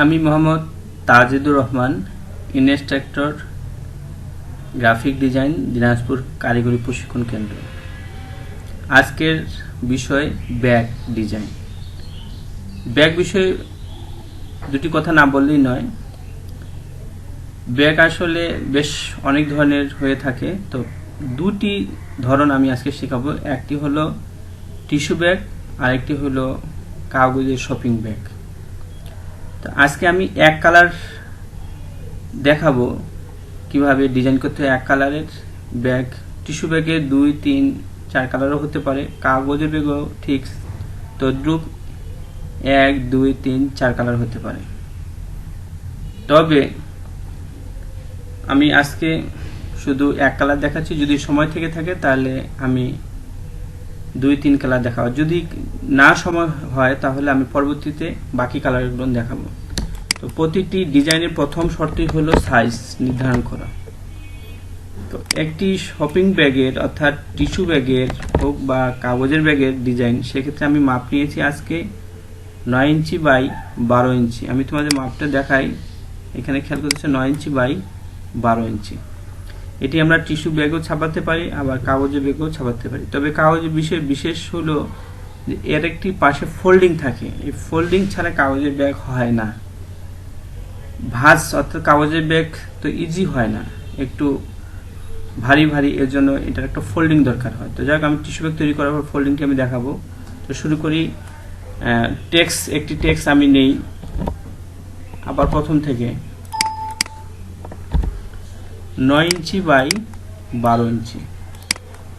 আমি Mohammad Tajidur Rahman, instructor graphic design, Dinajpur কারিগরি প্রশিক্ষণ কেন্দ্র। আজকের বিষয় ব্যাগ ডিজাইন। ব্যাগ বিষয়ে দুটি কথা না বললেই নয়। ব্যাগ আসলে বেশ অনেক ধরনের হয়ে থাকে, তো দুটি ধরন আমি আজকে শেখাবো। একটি হলো টিস্যু ব্যাগ, আরেকটি হলো কাগজের শপিং ব্যাগ। তো আজকে আমি এক কালার দেখাবো কিভাবে ডিজাইন করতে হয়। এক কালারের ব্যাগ, টিস্যু ব্যাগে 2, 3, 4 কালারও হতে পারে, কাগজের ব্যাগও ঠিক তদ্রুপ 1, 2, 3, 4 কালার হতে পারে। তবে আমি আজকে শুধু এক কালার দেখাচ্ছি। যদি সময় থেকে থাকে তাহলে আমি 2, 3 কালার দেখাবো। যদি না সময় হয় তাহলে আমি পরবর্তীতে বাকি কালারগুলো দেখাবো। তো প্রতিটি ডিজাইনের প্রথম শর্তই হলো সাইজ নির্ধারণ করা। তো একটি শপিং ব্যাগের অর্থাৎ টিস্যু ব্যাগের হোক বা কাগজের ব্যাগের ডিজাইন, সেক্ষেত্রে আমি মাপ নিয়েছি আজকে 9 ইঞ্চি বাই 12 ইঞ্চি। আমি তোমাদের মাপটা দেখাই। এখানে খেয়াল করতেছে 9 ইঞ্চি বাই 12 ইঞ্চি। এটি আমরা টিস্যু ব্যাগও ছাপাতে পারি, আবার কাগজের ব্যাগও ছাপাতে পারি। তবে কাগজের বিষয় বিশেষ হলো যে এর একটি পাশে ফোল্ডিং থাকে। এই ফোল্ডিং ছাড়া কাগজের ব্যাগ হয় না। ভাঁজ অর্থাৎ কাগজের ব্যাগ তো ইজি হয় না, একটু ভারী ভারী, এর জন্য এটার একটা ফোল্ডিং দরকার হয়। তো যাক, আমি টিস্যু ব্যাগ তৈরি করার পর ফোল্ডিংটি আমি দেখাবো। তো শুরু করি। একটি টেক্সট আমি নেই আবার প্রথম থেকে। 9 ইঞ্চি বাই 12 ইঞ্চি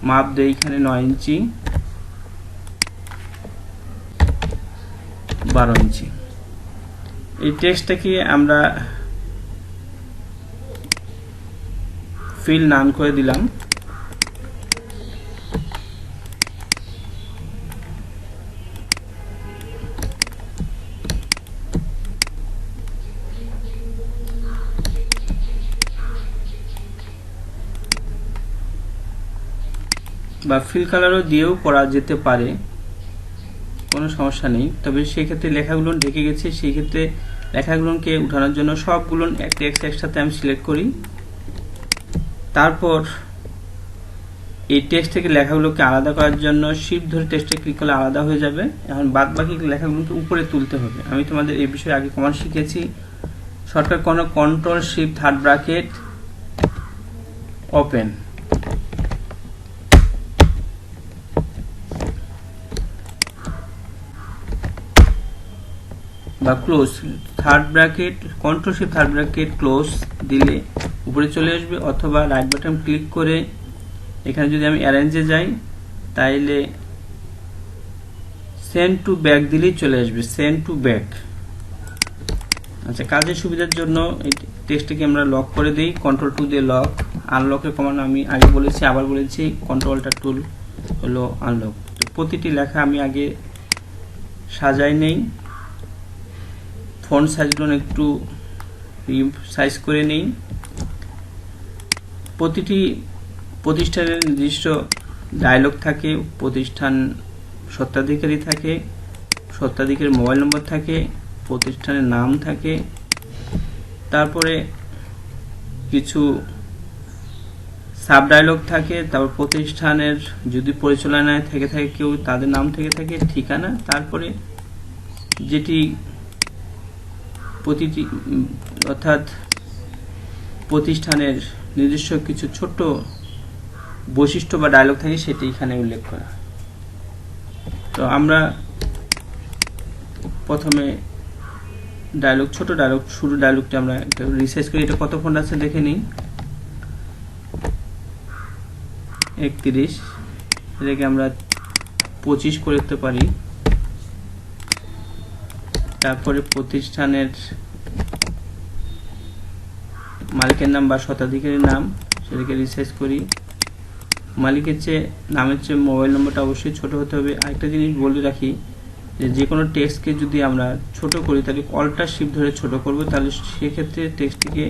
মাপ দেই এখানে। 9 ইঞ্চি 12 ইঞ্চি। এই টেক্সটটাকে আমরা ফিল নাম করে দিলাম। বা ফিল কালারও দিয়েও করা যেতে পারে, কোনো সমস্যা নেই। তবে সেক্ষেত্রে লেখাগুলো ঢেকে গেছে, সেই ক্ষেত্রে লেখাগুলোকে উঠানোর জন্য সবগুলো টেক্সট একসাথে আমি সিলেক্ট করি। তারপর এই টেক্সট থেকে লেখাগুলোকে আলাদা করার জন্য শিফট ধরে টেক্সটে ক্লিক করলে আলাদা হয়ে যাবে। এখন বাদ বাকি লেখাগুলোকে উপরে তুলতে হবে। আমি তোমাদের এই বিষয়ে আগে কমান্ড শিখেছি। শর্টকাট কোনো control shift third bracket open, বা close third bracket, control shift third bracket close দিলে উপরে চলে আসবে। অথবা রাইট বাটন ক্লিক করে এখানে যদি আমি অ্যারেঞ্জে যাই তাইলে সেন্ড টু ব্যাক দিলেই চলে আসবে, সেন্ড টু ব্যাক। আচ্ছা, কাজের সুবিধার জন্য এই টেক্সটটাকে আমরা লক করে দিই। কন্ট্রোল 2 দিয়ে লক। আনলকের কমান্ড আমি আগে বলেছি, আবার বলেছি, কন্ট্রোলটা টুল হলো আনলক। তো প্রতিটি লেখা আমি আগে সাজাই নেই। ফন্ট সাইজগুলো একটু সাইজ করে নেই। প্রতিটি প্রতিষ্ঠানের নির্দিষ্ট ডায়লগ থাকে, প্রতিষ্ঠান স্বত্বাধিকারী থাকে, স্বত্বাধিকারীর মোবাইল নম্বর থাকে, প্রতিষ্ঠানের নাম থাকে, তারপরে কিছু সাব ডায়লগ থাকে, তারপর প্রতিষ্ঠানের যদি পরিচালনায় থেকে থাকে কেউ, তাদের নাম থেকে থাকে, ঠিকানা, তারপরে যেটি প্রতিটি অর্থাৎ প্রতিষ্ঠানের নিজস্ব কিছু ছোট বৈশিষ্ট্য বা ডায়লগ থাকে, সেটি এখানে উল্লেখ করা। তো আমরা প্রথমে ডায়লগ, ছোট ডায়লগ, শুরু ডায়লগটা আমরা রিসাইজ করি। এটা কত ফন্ট আছে দেখে নিই। 31, এটাকে আমরা 25 করতে পারি। তারপরে প্রতিষ্ঠানের মালিকের নাম বা স্বত্বাধিকারীর নাম, সেটাকে রিসাইজ করি। মালিকের চেয়ে নামের চেয়ে মোবাইল নম্বরটা অবশ্যই ছোট হতে হবে। আরেকটা জিনিস বলে রাখি, যে কোনো টেক্সটকে যদি আমরা ছোট করি তাহলে অল্টার শিফট ধরে ছোট করব, তাহলে সেক্ষেত্রে টেক্সটটিকে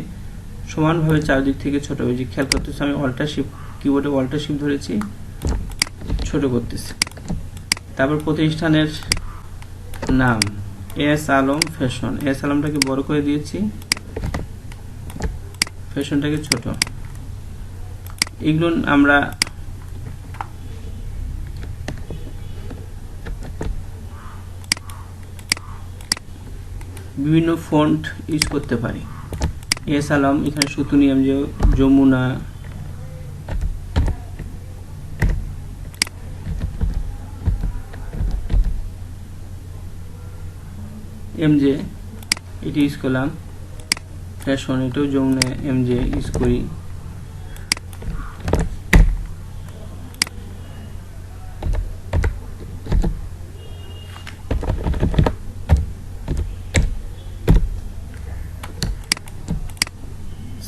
সমানভাবে চারদিক থেকে ছোট হবে। যে খেয়াল করতেছি আমি অল্টার শিফট, কিবোর্ডে অল্টার শিফট ধরেছি, ছোট করতেছি। তারপর প্রতিষ্ঠানের নাম, এস আলম ফ্যাশন, এস আলমটাকে বড় করে দিয়েছি, ফ্যাশনটাকে ছোট। এগুলো আমরা বিভিন্ন ফন্ট ইউজ করতে পারি। এস আলম, এখানে সুতুনি, যমুনা, এমজে এটি ইউজ করলাম, ফ্যাশন এটাও যমুনা এমজে ইউজ করি।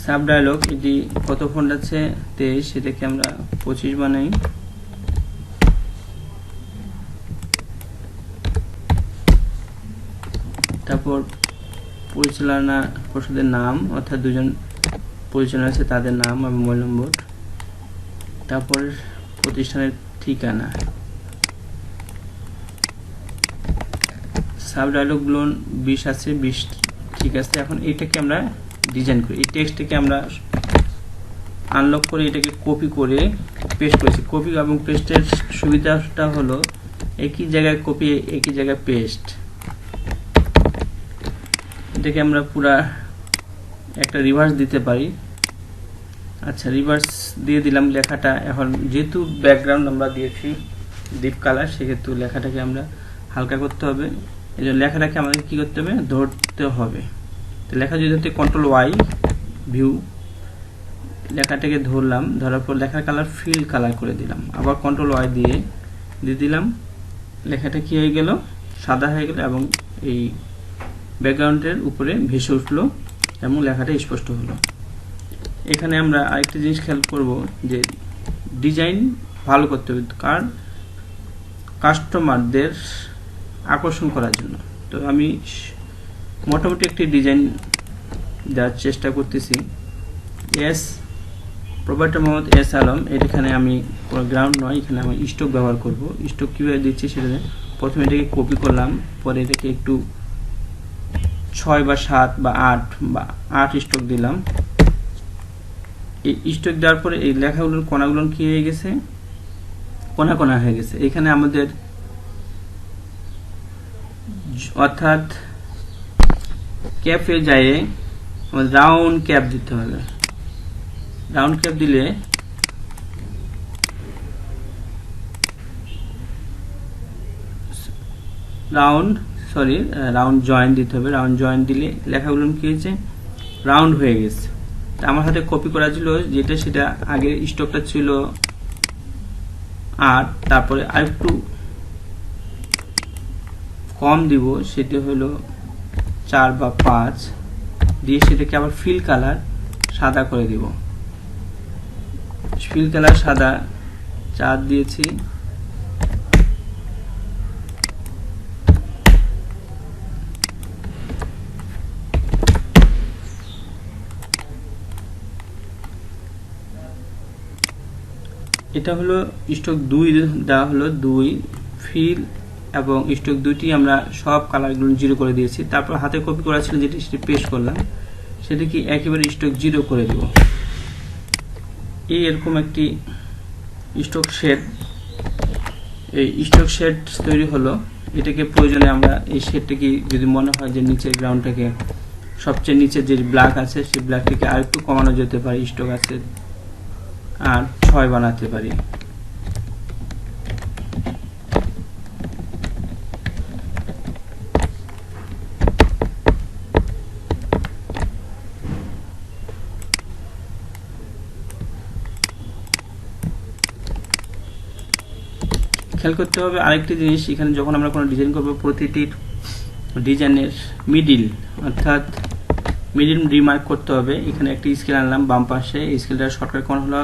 সাব ডায়লগ, এটি কত ফন্ট আছে 23, সেটাকে আমরা 25 বানাই। তারপর পরিচালনা পর্ষদের নাম, অর্থাৎ দুজন পরিচালনা আছে তাদের নাম এবং মোবাইল নম্বর। তারপর প্রতিষ্ঠানের ঠিকানা। সাব ডায়লগগুলো 20 আছে, 20 ঠিক আছে। এখন এটাকে আমরা ডিজাইন করি। এই টেক্সটটাকে আমরা আনলক করে এটাকে কপি করে পেস্ট করেছি। কপি এবং পেস্টের সুবিধাটা হলো একই জায়গায় কপি, একই জায়গায় পেস্ট। এটাকে আমরা পুরা একটা রিভার্স দিতে পারি। আচ্ছা, রিভার্স দিয়ে দিলাম লেখাটা। এখন যেহেতু ব্যাকগ্রাউন্ড আমরা দিয়েছি ডিপ কালার, সেক্ষেত্রে লেখাটাকে আমরা হালকা করতে হবে। এই জন্য লেখাটাকে আমাদের কি করতে হবে, ধরতে হবে। তো লেখা যদি ধরতে কন্ট্রোল ওয়াই ভিউ, লেখাটাকে ধরলাম, ধরার পর লেখার কালার ফিল কালার করে দিলাম। আবার কন্ট্রোল ওয়াই দিয়ে দিলাম, লেখাটা কি হয়ে গেল, সাদা হয়ে গেল এবং এই ব্যাকগ্রাউন্ডের উপরে ভেসে উঠলো এবং লেখাটা স্পষ্ট হলো। এখানে আমরা আরেকটা জিনিস খেয়াল করব যে ডিজাইন ভালো করতে হবে, কারণ কাস্টমারদের আকর্ষণ করার জন্য। তো আমি মোটামুটি একটি ডিজাইন দেওয়ার চেষ্টা করতেছি। S provider Mohammad S Alam, এখানে আমি গ্রাউন্ড নয়, এখানে আমি স্টক ব্যবহার করব। স্টক কীভাবে দিচ্ছি সেটা প্রথমে এটাকে কপি করলাম, পরে এটাকে একটু 6 বা 7 বা 8 স্টক দিলাম। এই স্টক দেওয়ার পরে এই লেখাগুলোর কোনাগুলো কি হয়ে গেছে, কোনা কোনা হয়ে গেছে। এখানে আমাদের অর্থাৎ ক্যাপে যায় আমাদের রাউন্ড ক্যাপ দিতে হবে। রাউন্ড ক্যাপ দিলে রাউন্ড জয়েন দিতে হবে। রাউন্ড জয়েন দিলে লেখাগুলো কি হয়েছে, রাউন্ড হয়ে গেছে। আমার হাতে কপি করা ছিল যেটা, সেটা আগে স্টকটা ছিল 8, তারপরে আরেকটু কম দিব, সেটা হলো 4 বা 5 দিয়ে সেটাকে আবার ফিল কালার সাদা করে দিব। ফিল কালার সাদা 4 দিয়েছি। এটা হলো স্টক 2 দেওয়া হলো 2 ফিল এবং স্টক 2টি আমরা সব কালারগুলো 0 করে দিয়েছি। তারপর হাতে কপি করা ছিল যেটি, সেটি পেস্ট করলাম, সেটা কি একেবারে স্টক 0 করে দেব। এরকম একটি স্টক শেড, এই স্টক শেড তৈরি হলো। এটাকে প্রয়োজনে আমরা এই শেডটাকে যদি মনে হয় যে নিচের গ্রাউন্ডটাকে সবচেয়ে নিচে যে ব্ল্যাক আছে সেই ব্ল্যাকটাকে আর একটু কমানো যেতে পারে, স্টক আছে 6 বানাতে পারি। খেয়াল করতে হবে আরেকটি জিনিস, এখানে যখন আমরা কোনো ডিজাইন করব, প্রতিটি ডিজাইনের মিডিল অর্থাৎ মিডিল রিমার্ক করতে হবে। এখানে একটি স্কেল আনলাম বাম পাশে, এই স্কেলটার শর্টকাট কোণ হলো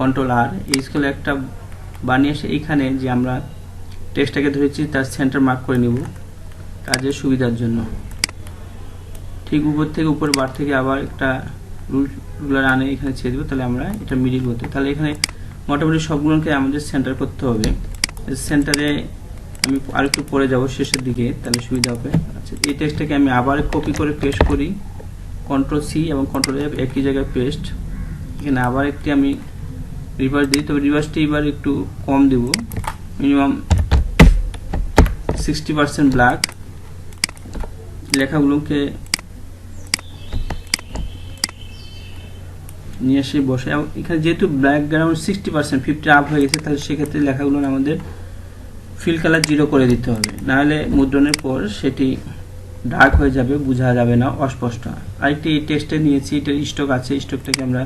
কন্ট্রোল আর। এই স্কেলে একটা বানিয়ে এসে এখানে যে আমরা টেক্সটটাকে ধরেছি তার সেন্টার মার্ক করে নিব কাজের সুবিধার জন্য। ঠিক উপর থেকে উপর বার থেকে আবার একটা রুলার আনে এখানে ছেড়ে দিব, তাহলে আমরা এটা মিডিল বলতে। তাহলে এখানে মোটামুটি সবগুলোকে আমাদের সেন্টার করতে হবে। সেন্টারে আমি আরেকটু পরে যাব শেষের দিকে, তাহলে সুবিধা হবে। আচ্ছা, এই টেক্সটটাকে আমি আবার কপি করে পেস্ট করি, কন্ট্রোল সি এবং কন্ট্রোল এফ, একই জায়গায় পেস্ট। এখানে আবার একটি আমি রিভার্স দিই, তবে রিভার্সটি এবার একটু কম দিব, মিনিমাম 60% ব্ল্যাক। লেখাগুলোকে নিয়ে এসে বসে, এখানে যেহেতু ব্যাকগ্রাউন্ড 60% 50 আপ হয়ে গেছে, তাহলে সেক্ষেত্রে লেখাগুলো আমাদের ফিল কালার 0 করে দিতে হবে, নাহলে মুদ্রণের পর সেটি ডার্ক হয়ে যাবে, বোঝা যাবে না, অস্পষ্ট। আরেকটি এই টেক্সটে নিয়েছি, এটার স্টক আছে, স্টকটাকে আমরা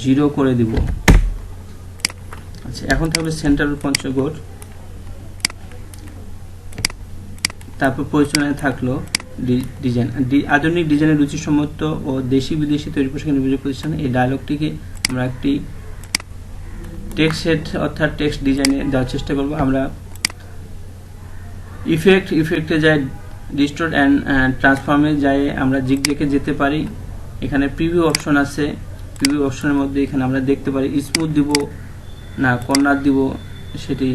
0 করে দিব। আচ্ছা, এখন থাকবে সেন্টার পঞ্চগড়, তারপর পরিচালনায় থাকলো ডিজাইন। আধুনিক ডিজাইনের রুচিসম্মত ও দেশি বিদেশি তৈরি পোশাক নির্বাচনী প্রতিষ্ঠান। এই ডায়লগটিকে আমরা একটি টেক্সট সেট অর্থাৎ টেক্সট ডিজাইনে দেওয়ার চেষ্টা করব। আমরা ইফেক্টে যাই, ডিস্টোর্ট অ্যান্ড ট্রান্সফর্মে যাই, আমরা জিগজ্যাগে যেতে পারি। এখানে প্রিভিউ অপশন আছে, প্রিভিউ অপশনের মধ্যে এখানে আমরা দেখতে পারি স্মুথ দিব না কর্নার দিব, সেটি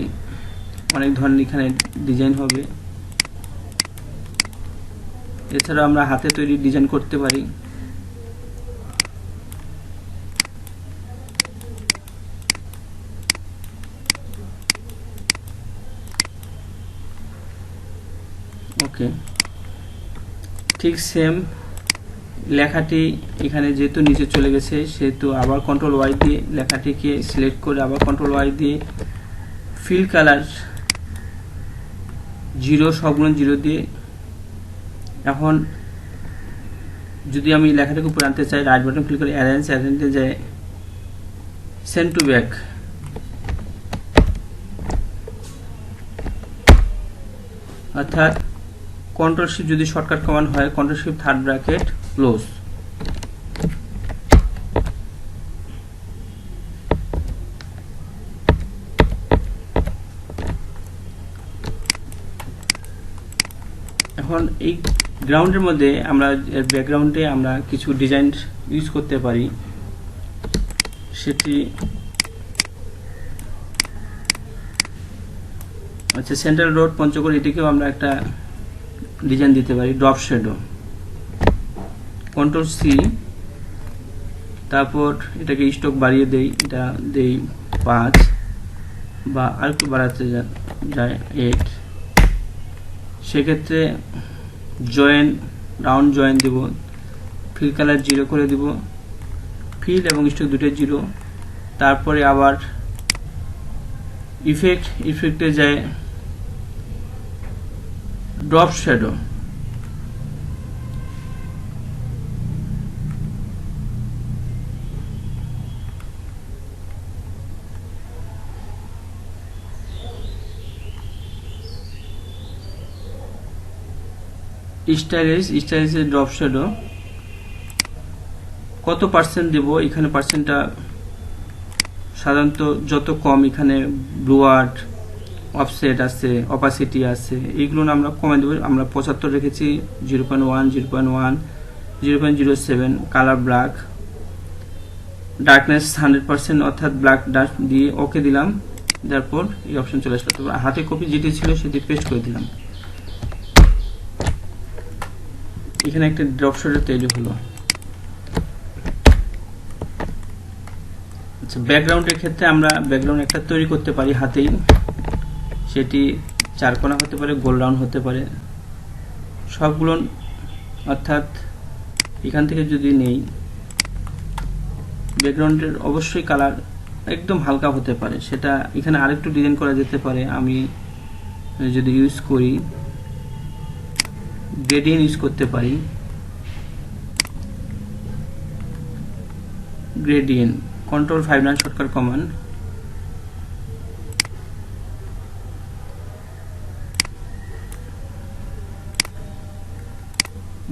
অনেক ধরনের এখানে ডিজাইন হবে। এছাড়া আমরা হাতে তৈরি ডিজাইন করতে পারি। ওকে, ঠিক সেম লেখাটি এখানে যেহেতু নিচে চলে গেছে, সেহেতু আবার কন্ট্রোল ওয়াই দিয়ে লেখাটিকে সিলেক্ট করে আবার কন্ট্রোল ওয়াই দিয়ে ফিল কালার 0, সবগুলো 0 দিয়ে। এখন যদি আমি লেখাটাকে উপরে আনতে চাই, রাইট বাটন ক্লিক করে অ্যারেঞ্জে যায় সেন্ড টু ব্যাক, অর্থাৎ কন্ট্রোল শিফট যদি শর্টকাট কমান্ড হয়, control shift third bracket close. এখন এই গ্রাউন্ডের মধ্যে আমরা ব্যাকগ্রাউন্ডে আমরা কিছু ডিজাইন ইউজ করতে পারি, সেটি আচ্ছা সেন্ট্রাল রোড পঞ্চগড়, এটিকেও আমরা একটা ডিজাইন দিতে পারি, ড্রপ শ্যাডো, কন্ট্রোল সি, তারপর এটাকে স্টক বাড়িয়ে দেই, এটা দেই 5 বা আরেকটু বাড়াতে যায় 8। সেক্ষেত্রে জয়েন, রাউন্ড জয়েন দিব, ফিল কালার 0 করে দিব, ফিল এবং স্টক দুটোই 0। তারপরে আবার ইফেক্টে যায় drop shadow, stylish drop shadow. কত পার্সেন্ট দেব, এখানে পার্সেন্টটা সাধারণত যত কম, এখানে ব্লুয়ার্ড, অফসেট আছে, অপাসিটি আছে, এইগুলো আমরা কমে দেব। আমরা 75 রেখেছি, 0.1, 0.1, 0.07, কালার ব্ল্যাক, ডার্কনেস 100% অর্থাৎ ব্ল্যাক ডার্ক দিয়ে ওকে দিলাম, তারপর এই অপশন চলে আসলো। তারপর হাতে কপি যেটি ছিল সেটি পেস্ট করে দিলাম। এখানে একটা ড্রপ শ্যাডো তৈরি হলো। আচ্ছা, ব্যাকগ্রাউন্ডের ক্ষেত্রে আমরা ব্যাকগ্রাউন্ড একটা তৈরি করতে পারি হাতেই, সেটি 4 কোণা হতে পারে, গোল রাউন্ড হতে পারে, সবগুলো। অর্থাৎ এখান থেকে যদি নেই, ব্যাকগ্রাউন্ডের অবশ্যই কালার একদম হালকা হতে পারে, সেটা এখানে আরেকটু ডিজাইন করা যেতে পারে। আমি যদি ইউজ করি, গ্রেডিয়েন্ট ইউজ করতে পারি, গ্রেডিয়েন্ট, কন্ট্রোল 5 শর্টকাট কমান্ড,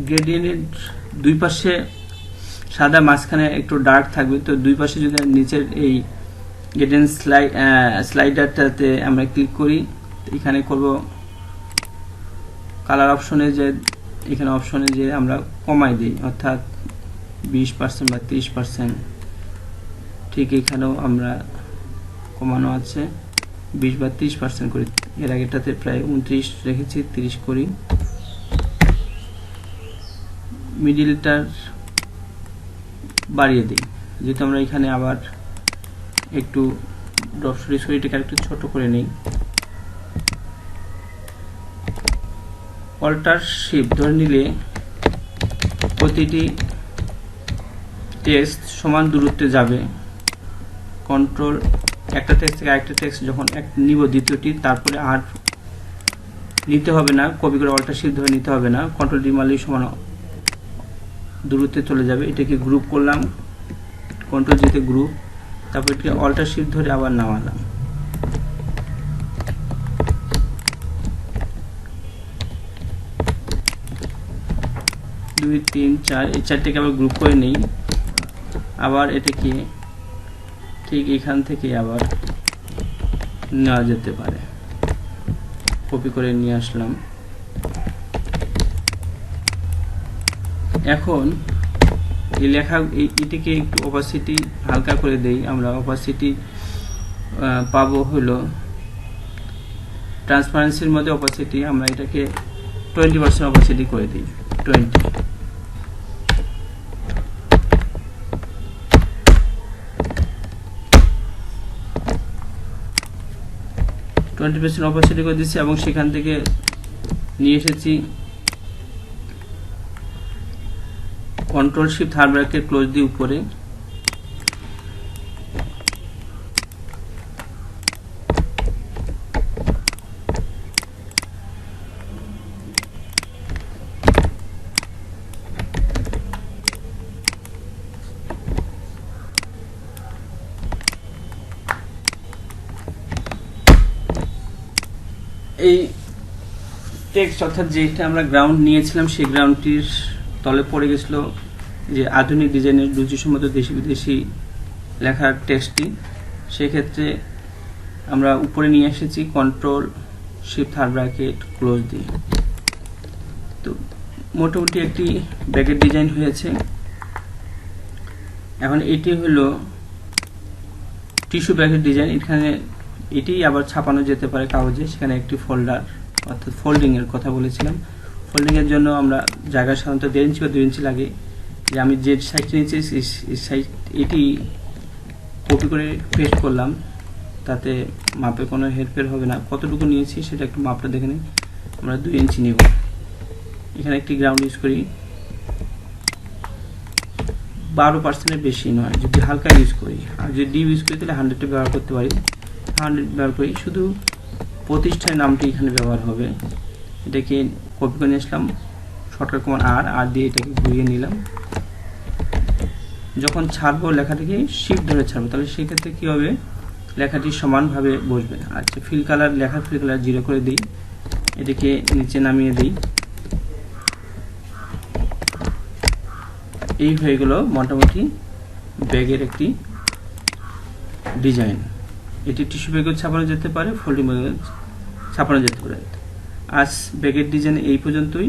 গ্রেডিয়েন্টের দুই পাশে সাদা, মাঝখানে একটু ডার্ক থাকবে, তো দুই পাশে যদি নিচের এই গ্রেডিয়েন্ট স্লাইডারটাতে আমরা ক্লিক করি, এখানে করব কালার অপশনে, যে এখানে অপশনে যে আমরা কমাই দিই, অর্থাৎ 20% বা 30%, ঠিক এখানেও আমরা কমানো আছে। 20 বা 30% করি। এর আগেটাতে প্রায় 29 রেখেছি, 30 করি। মিডিলটার বাড়িয়ে দিই, যেহেতু আমরা এখানে আবার একটু সরিটাকে একটু ছোট করে নেই। অল্টার শিফট ধরে নিলে প্রতিটি টেক্সট সমান দূরত্বে যাবে। কন্ট্রোল একটা টেক্সট থেকে আরেকটা টেক্সট যখন নিব দ্বিতীয়টি, তারপরে আর নিতে হবে না, কপি করে অল্টার শিফট ধরে নিতে হবে না, কন্ট্রোল ডি মারলেই সমান দূরত্বে চলে যাবে। এটাকে গ্রুপ করলাম, কন্ট্রোল জিতে গ্রুপ, তারপর এটাকে অল্টার শিফট ধরে আবার নামালাম। দুই তিন চার, এই চারটাকে আবার গ্রুপ করে নেই। আবার এটাকে ঠিক এখান থেকে আবার নেওয়া যেতে পারে, কপি করে নিয়ে আসলাম। এখন এই লেখা এটিকে একটু অপাসিটি হালকা করে দেই। আমরা অপাসিটি পাবো হলো ট্রান্সপারেন্সির মধ্যে অপাসিটি আমরা এটাকে 20% অপাসিটি করে দিই, 20% অপাসিটি করে দিচ্ছি এবং সেখান থেকে নিয়ে এসেছি control shift third bracket close দিয়ে উপরে, এই টেক্সট অর্থাৎ যেটা আমরা গ্রাউন্ড নিয়েছিলাম সেই গ্রাউন্ডটির তলে পড়ে গেছিল যে আধুনিক ডিজাইনের রুচিসম্মত দেশি বিদেশি লেখার টেক্সটটি। সেক্ষেত্রে আমরা উপরে নিয়ে এসেছি control shift third bracket close দিয়ে। তো মোটামুটি একটি ব্র্যাকেট ডিজাইন হয়েছে। এখন এটি হলো টিস্যু ব্র্যাকেট ডিজাইন। এখানে এটি আবার ছাপানো যেতে পারে কাগজে, সেখানে একটি ফোল্ডার অর্থাৎ ফোল্ডিং এর কথা বলেছিলাম। ফোল্ডিং এর জন্য আমরা জায়গা সাধারণত 1.5 ইঞ্চি বা 2 ইঞ্চি লাগে। যে আমি যে সাইজটি নিয়েছি এই সাইজ এটি কপি করে পেস্ট করলাম, তাতে মাপে কোনো হেরফের হবে না। কতটুকু নিয়েছি সেটা একটু মাপটা দেখে নিই। আমরা 2 ইঞ্চি নেব। এখানে একটি গ্রাউন্ড ইউজ করি, 12% বেশি নয়, যদি হালকা ইউজ করি। আর যদি ডিপ ইউজ করি তাহলে 100 ব্যবহার করতে পারি। 100 ব্যবহার করি, শুধু প্রতিষ্ঠানের নামটি এখানে ব্যবহার হবে। এটাকে কপি করে নিয়ে আসলাম, শর্টকাট কমান্ড আর দিয়ে এটাকে ঘুরিয়ে নিলাম। যখন ছাড়বো লেখাটাকে শিফট ধরে ছাড়বো, তাহলে সেক্ষেত্রে কি হবে, লেখাটি সমানভাবে বসবে। আচ্ছা, ফিল কালার, লেখার ফিল কালার 0 করে দিই, এটাকে নিচে নামিয়ে দিই। এই হয়ে গেল মোটামুটি ব্যাগের একটি ডিজাইন। এটি টিস্যু ব্যাগেও ছাপানো যেতে পারে, ফোল্ডিং ব্যাগেও ছাপানো যেতে পারে। আজ ব্যাগের ডিজাইন এই পর্যন্তই।